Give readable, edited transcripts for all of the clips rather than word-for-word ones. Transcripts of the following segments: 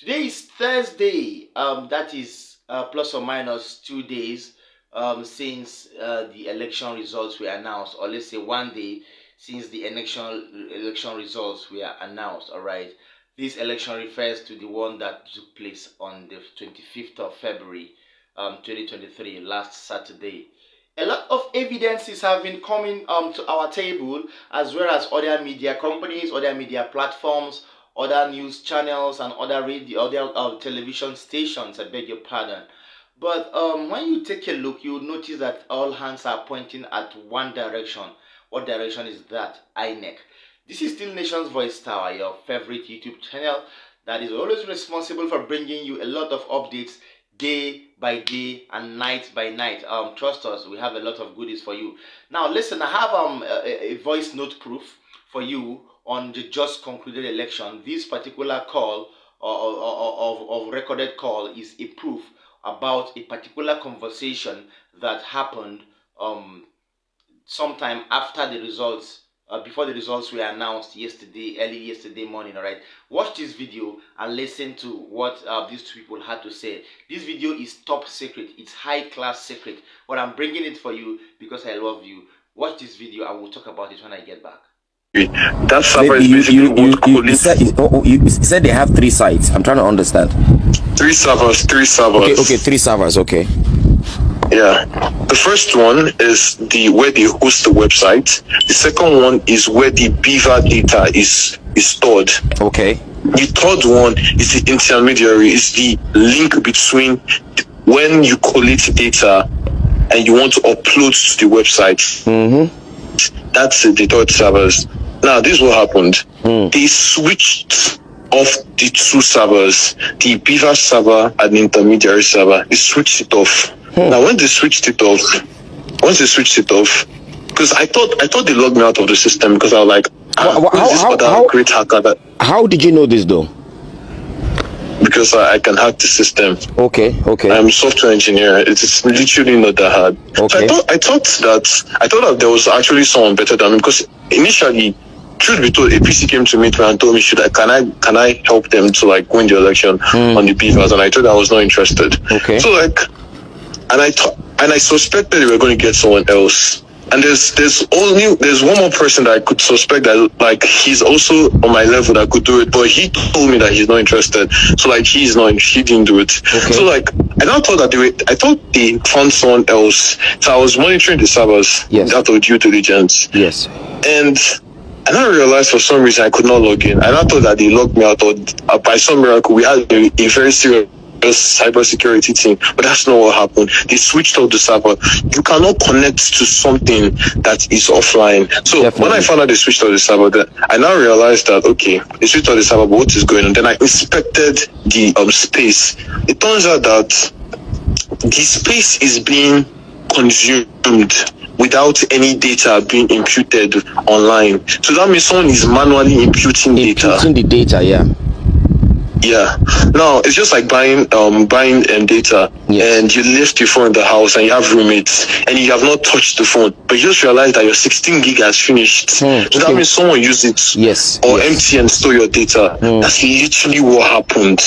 Today is Thursday. That is plus or minus 2 days since the election results were announced, or let's say one day since the election results were announced. All right, this election refers to the one that took place on the 25th of February, 2023, last Saturday. A lot of evidences have been coming to our table, as well as other media companies, other media platforms, other news channels, and other radio, other television stations. I beg your pardon. But when you take a look, you notice that all hands are pointing at one direction. What direction is that? INEC. This is still Nation's Voice Tower, your favorite YouTube channel that is always responsible for bringing you a lot of updates day by day and night by night. Trust us, we have a lot of goodies for you. Now listen, I have a voice note proof for you on the just concluded election. This particular call of recorded call is a proof about a particular conversation that happened sometime after the results, before the results were announced yesterday, early yesterday morning. All right, watch this video and listen to what these two people had to say. This video is top secret, it's high class secret, but I'm bringing it for you because I love you. Watch this video and we'll talk about it when I get back. That server is basically you said they have 3 sites. I'm trying to understand. 3 servers. Okay, 3 servers. Okay. Yeah. The first one is where they host the website. The second one is where the Beaver data is stored. Okay. The third one is the intermediary. It's the link between when you collect data and you want to upload to the website. That's the third servers. Now, this is what happened. They switched off the 2 servers, the Beaver server and the intermediary server. They switched it off. Now, when they switched it off, because I thought they logged me out of the system because I was like, great hacker. How did you know this though? Because I can hack the system. Okay. I'm a software engineer. It's literally not that hard. Okay. So I thought that there was actually someone better than me, because initially, truth be told, APC came to me and told me, can I help them to win the election on the Beavers? And I told them I was not interested. Okay. So and I suspected they were going to get someone else. And there's one more person that I could suspect that he's also on my level that could do it, but he told me that he's not interested. So he didn't do it. Okay. So I now thought that they found someone else. So I was monitoring the servers. Yes. Out of due diligence. Yes. And I realized for some reason I could not log in. And I thought that they logged me out, or by some miracle we had a very serious cybersecurity team, but that's not what happened. They switched off the server. You cannot connect to something that is offline. So Definitely. When I found out they switched off the server, I now realized that they switched off the server, but what is going on? Then I inspected the space. It turns out that the space is being consumed without any data being imputed online. So that means someone is manually imputing data. Imputing the data, yeah. Yeah. Now it's just like buying data, yes. And you left your phone in the house and you have roommates and you have not touched the phone, but you just realize that your 16 gig has finished. So that means someone used it, empty and store your data. That's literally what happened.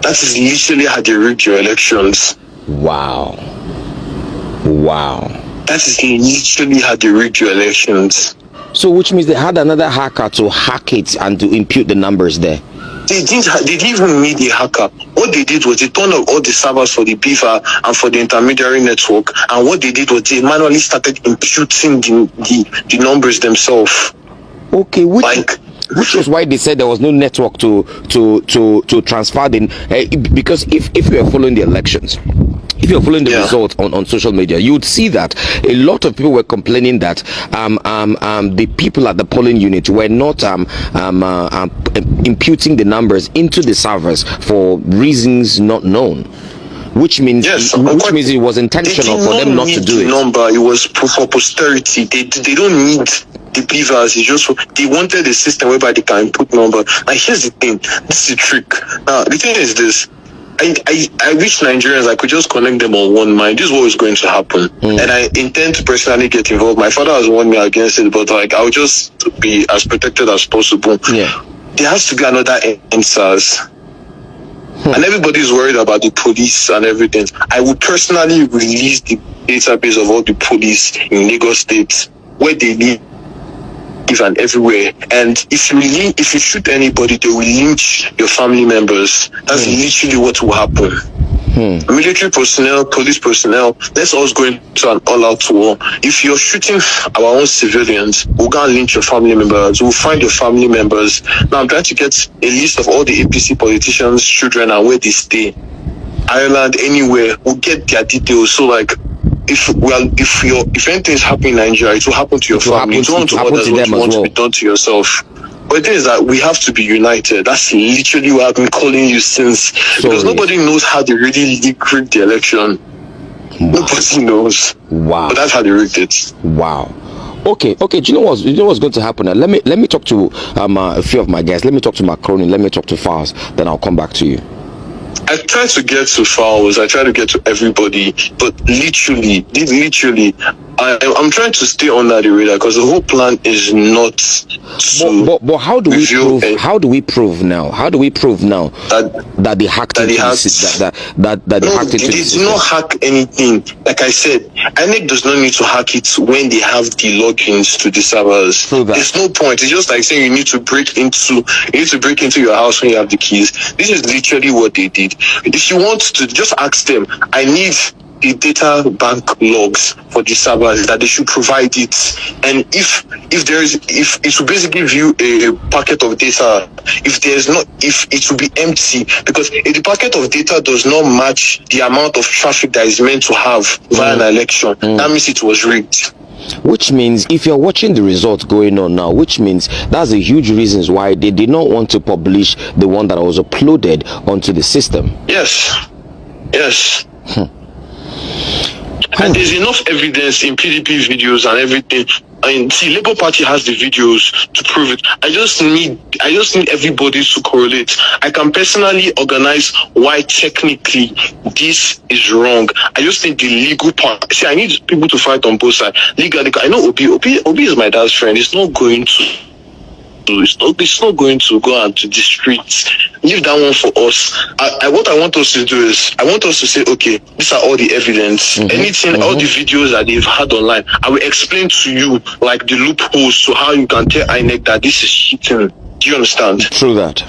That is literally how they rigged your elections. Wow. That is literally how they rigged your elections. So which means they had another hacker to hack it and to impute the numbers there. They didn't even need a hacker. What they did was they turned off all the servers for the Beaver and for the intermediary network, and what they did was they manually started imputing the numbers themselves. Okay, which was why they said there was no network to transfer because if you are following the elections, if you're following the results on social media, you would see that a lot of people were complaining that the people at the polling unit were not imputing the numbers into the servers for reasons not known. Which means it was intentional for them not to do it. It was for posterity. They don't need the Beavers. They wanted a system whereby they can input number. Here's the thing. This is the trick. Now the thing is this. I wish Nigerians I could just connect them on one mind. This is what is going to happen, and I intend to personally get involved. My father has warned me against it, but I'll just be as protected as possible. Yeah, there has to be another NSAS. And everybody's worried about the police and everything. I would personally release the database of all the police in Lagos State, where they live and everywhere. And if you shoot anybody, they will lynch your family members. That's literally what will happen. Military personnel, police personnel, let's all go into an all-out war. If you're shooting our own civilians, we'll go and lynch your family members. We'll find your family members. Now I'm trying to get a list of all the APC politicians' children and where they stay. Ireland, anywhere, we'll get their details. So like, if anything's happening in Nigeria, it will happen to your family. It won't to others what you want to be done to yourself. But the thing is that we have to be united. That's literally what I've been calling you since. Because nobody knows how they really rigged the election. Wow. Nobody knows. Wow. But that's how they rigged it. Wow. Okay. Do you know what's going to happen now? Let me talk to a few of my guys. Let me talk to Macron. Let me talk to Fars. Then I'll come back to you. I try to get to Fowles, I try to get to everybody, but literally, I'm trying to stay under the radar because the whole plan is not to. But how do we prove? How do we prove now? How do we prove now that they hacked into the system? That they hacked into the system? They did not hack anything. Like I said, INEC does not need to hack it when they have the logins to the servers. There's no point. It's just like saying you need to break into your house when you have the keys. This is literally what they did. If you want to just ask them, I need the data bank logs for the servers, that they should provide it. And if it will basically give you a packet of data, if it will be empty, because if the packet of data does not match the amount of traffic that is meant to have via an election, that means it was rigged. Which means if you're watching the results going on now, which means that's a huge reasons why they did not want to publish the one that was uploaded onto the system. Yes. And there's enough evidence in PDP videos and everything. I mean, see, Labour Party has the videos to prove it. I just need everybody to correlate. I can personally organize why technically this is wrong. I just think the legal part. See, I need people to fight on both sides. Legally, I know Obi is my dad's friend. It's not going to go out to the streets. Leave that one for us. What I want us to do is, I want us to say, okay, these are all the evidence. All the videos that they've had online, I will explain to you, like, the loopholes to how you can tell INEC that this is cheating. Do you understand? True that.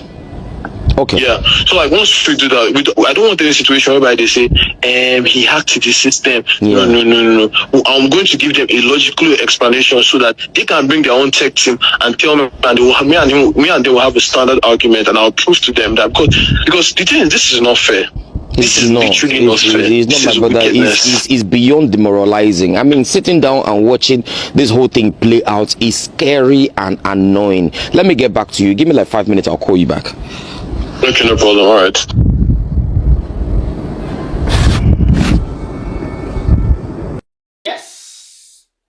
Okay. Yeah. So like once we do that, I don't want any situation whereby they say, he hacked the system. Yeah. No. I'm going to give them a logical explanation so that they can bring their own tech team and tell me, and me and they will have a standard argument, and I'll prove to them that because the thing is, this is not fair. This is literally not fair. It's not, my brother. It's beyond demoralizing. I mean, sitting down and watching this whole thing play out is scary and annoying. Let me get back to you. Give me like 5 minutes. I'll call you back. Okay, no problem. All right.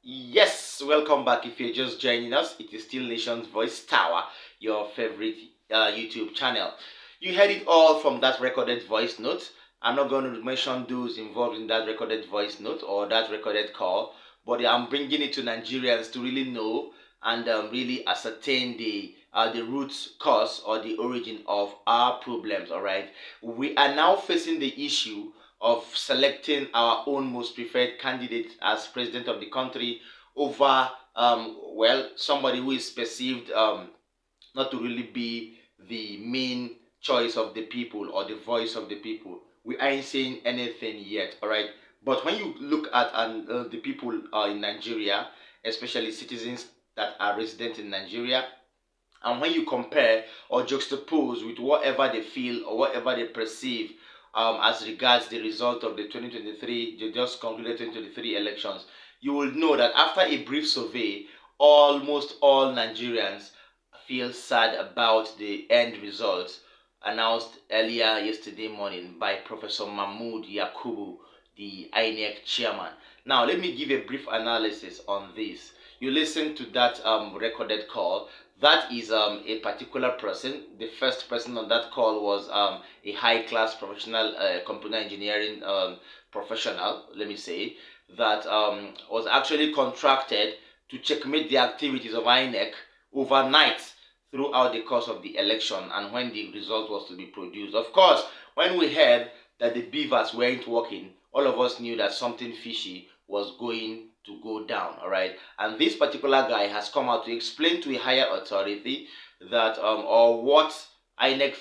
Yes. Welcome back. If you're just joining us, it is still Nation's Voice Tower, your favorite YouTube channel. You heard it all from that recorded voice note. I'm not going to mention those involved in that recorded voice note or that recorded call, but I'm bringing it to Nigerians to really know and really ascertain the root cause or the origin of our problems. All right, we are now facing the issue of selecting our own most preferred candidate as president of the country over somebody who is perceived not to really be the main choice of the people or the voice of the people. We ain't saying anything yet. All right, but when you look at the people in Nigeria, especially citizens that are resident in Nigeria, and when you compare or juxtapose with whatever they feel or whatever they perceive as regards the result of the 2023, the just concluded 2023 elections, you will know that after a brief survey, almost all Nigerians feel sad about the end results announced earlier yesterday morning by Professor Mahmoud Yakubu, the INEC chairman. Now, let me give a brief analysis on this. You listen to that recorded call. That is a particular person. The first person on that call was a high-class professional computer engineering professional, let me say, that was actually contracted to checkmate the activities of INEC overnight throughout the course of the election and when the result was to be produced. Of course, when we heard that the beavers weren't working, all of us knew that something fishy was going to go down, all right? And this particular guy has come out to explain to a higher authority that or what INEC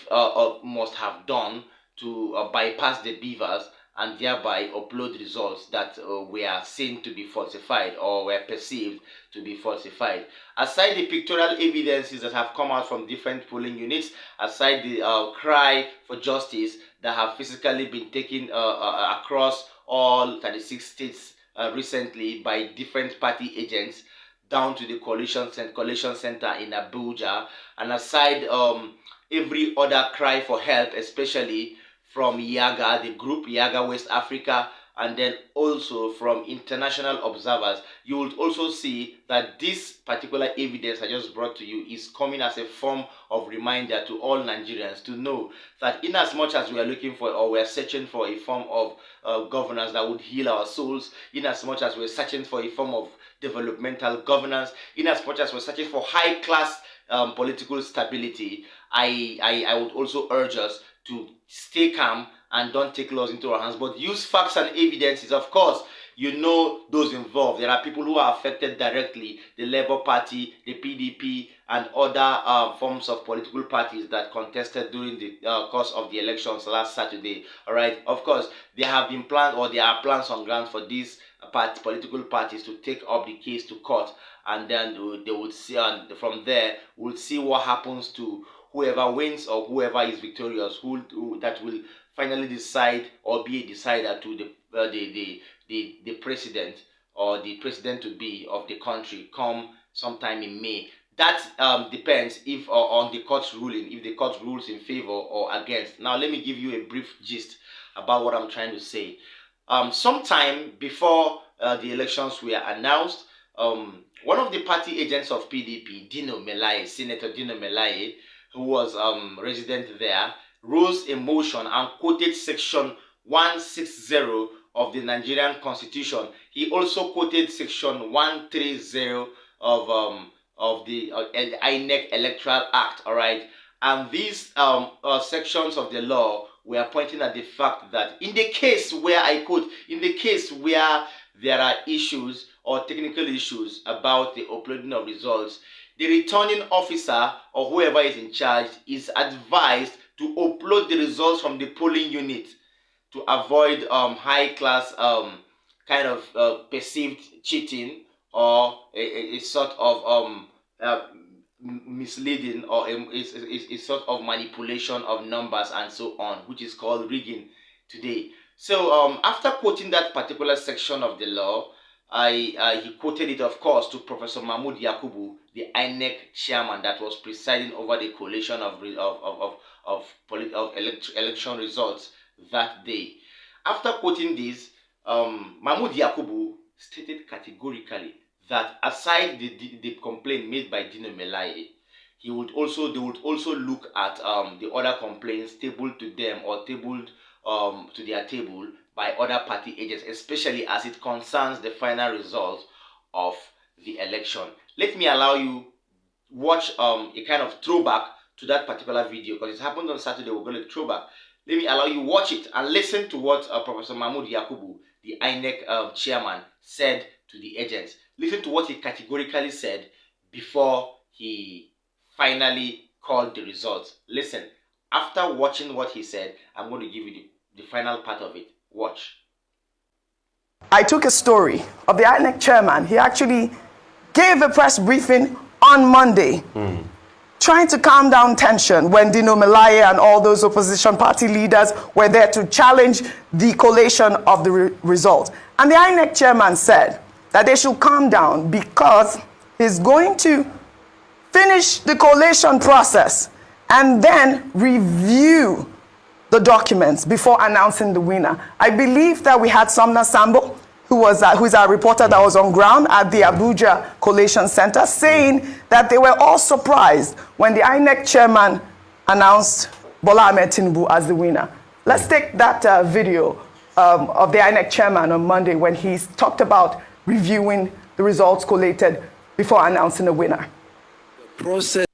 must have done to bypass the beavers and thereby upload results that were seen to be falsified or were perceived to be falsified. Aside the pictorial evidences that have come out from different polling units, aside the cry for justice that have physically been taken across all 36 states recently by different party agents down to the coalition center in Abuja, and aside every other cry for help, especially from Yaga, the group Yaga West Africa, and then also from international observers, you will also see that this particular evidence I just brought to you is coming as a form of reminder to all Nigerians to know that in as much as we are looking for or we are searching for a form of governance that would heal our souls, in as much as we're searching for a form of developmental governance, in as much as we're searching for high-class political stability, I would also urge us to stay calm and don't take laws into our hands, but use facts and evidences. Of course, you know those involved. There are people who are affected directly, the Labour Party, the PDP, and other forms of political parties that contested during the course of the elections last Saturday. All right. Of course, there have been plans, or there are plans on ground for these political parties to take up the case to court, and then they would see, and from there we'll see what happens to whoever wins or whoever is victorious, that will finally decide or be a decider to the president or the president to be of the country come sometime in May. That depends if on the court's ruling, if the court rules in favor or against. Now let me give you a brief gist about what I'm trying to say. Sometime before the elections were announced, one of the party agents of PDP, Senator Dino Melaye, who was resident there, rose a motion and quoted section 160 of the Nigerian Constitution. He also quoted section 130 of the INEC Electoral Act, all right? And these sections of the law were pointing at the fact that in the case where in the case where there are issues or technical issues about the uploading of results, the returning officer or whoever is in charge is advised to upload the results from the polling unit to avoid high-class kind of perceived cheating or a sort of misleading or a sort of manipulation of numbers and so on, which is called rigging today. So after quoting that particular section of the law, he quoted it, of course, to Professor Mahmood Yakubu, the INEC chairman that was presiding over the collation of election results that day. After quoting this, Mahmood Yakubu stated categorically that aside the complaint made by Dino Melaye, they would also look at the other complaints tabled to them or tabled to their table by other party agents, especially as it concerns the final result of the election. Let me allow you watch a kind of throwback to that particular video, because it happened on Saturday. We're going to throwback. Let me allow you watch it and listen to what Professor Mahmood Yakubu, the INEC chairman, said to the agents. Listen to what he categorically said before he finally called the results. Listen. After watching what he said, I'm going to give you the final part of it. Watch. I took a story of the INEC chairman. He actually gave a press briefing on Monday, trying to calm down tension when Dino Melaye and all those opposition party leaders were there to challenge the collation of the result. And the INEC chairman said that they should calm down because he's going to finish the collation process and then review the documents before announcing the winner. I believe that we had Somna Sambo, who's our reporter that was on ground at the Abuja Collation Center, saying that they were all surprised when the INEC chairman announced Bola Ahmed Tinibu as the winner. Let's take that video of the INEC chairman on Monday when he talked about reviewing the results collated before announcing the winner. The process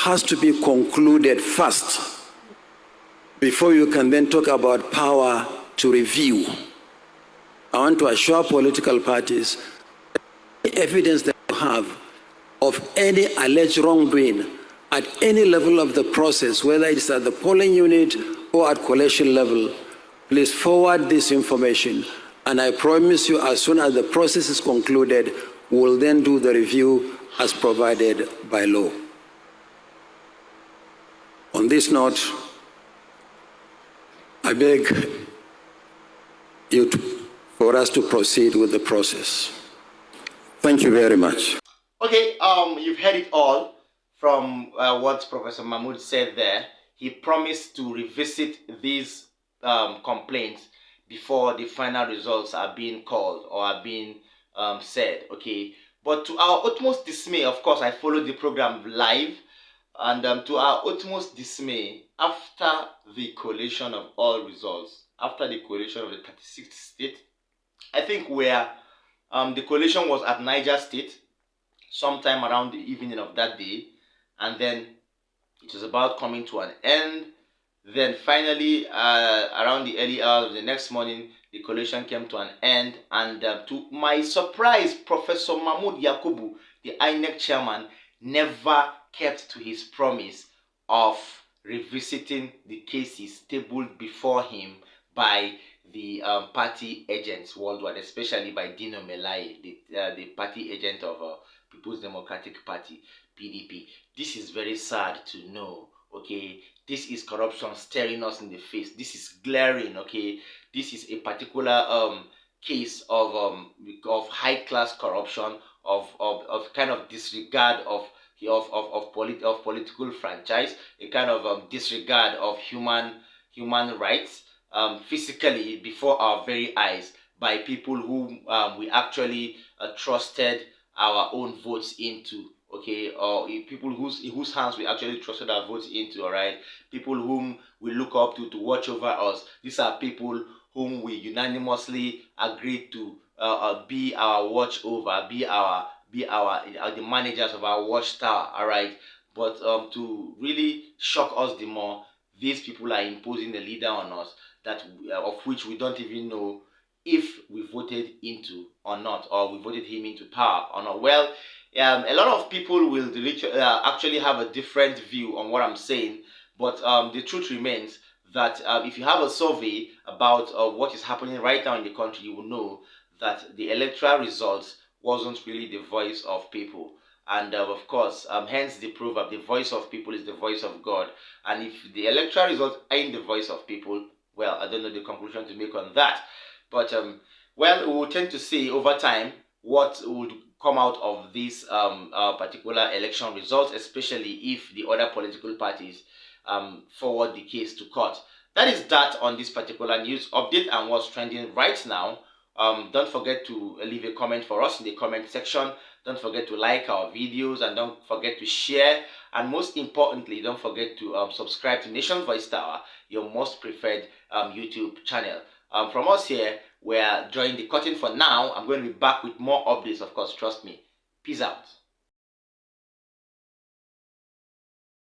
has to be concluded first before you can then talk about power to review, I want to assure political parties the evidence that you have of any alleged wrongdoing at any level of the process, whether it's at the polling unit or at collation level, please forward this information. And I promise you, as soon as the process is concluded, we'll then do the review as provided by law. On this note, I beg you for us to proceed with the process. Thank you very much. Okay, you've heard it all from what Professor Mahmood said there. He promised to revisit these complaints before the final results are being called or are being said. Okay, but to our utmost dismay, of course, I followed the program live, and to our utmost dismay, after the collation of all results, after the collation of the 36th state, I think where the collation was at Niger State, sometime around the evening of that day, and then it was about coming to an end. Then finally, around the early hours of the next morning, the collation came to an end, and to my surprise, Professor Mahmoud Yakubu, the INEC chairman, never kept to his promise of revisiting the cases tabled before him by the party agents worldwide, especially by Dino Melaye, the party agent of People's Democratic Party, PDP. This is very sad to know, okay? This is corruption staring us in the face. This is glaring, okay? This is a particular case of high-class corruption, of kind of disregard of political franchise, a kind of disregard of human rights, physically before our very eyes, by people whom we actually trusted our own votes into, okay, or people in whose hands we actually trusted our votes into, all right, people whom we look up to watch over us. These are people whom we unanimously agreed to be our watch over, be the managers of our watchtower, all right. But to really shock us the more, these people are imposing a leader on us that of which we don't even know if we voted into or not, or we voted him into power or not. Well, a lot of people will actually have a different view on what I'm saying, but the truth remains that if you have a survey about what is happening right now in the country, you will know that the electoral results wasn't really the voice of people. And of course, hence the proverb, the voice of people is the voice of God. And if the electoral results ain't the voice of people, well, I don't know the conclusion to make on that. But, well, we will tend to see over time what would come out of these particular election results, especially if the other political parties forward the case to court. That is that on this particular news update and what's trending right now. Don't forget to leave a comment for us in the comment section. Don't forget to like our videos, and don't forget to share. And most importantly, don't forget to subscribe to Nation Voice Tower, your most preferred YouTube channel. From us here, we're drawing the curtain for now. I'm going to be back with more updates, of course, trust me. Peace out.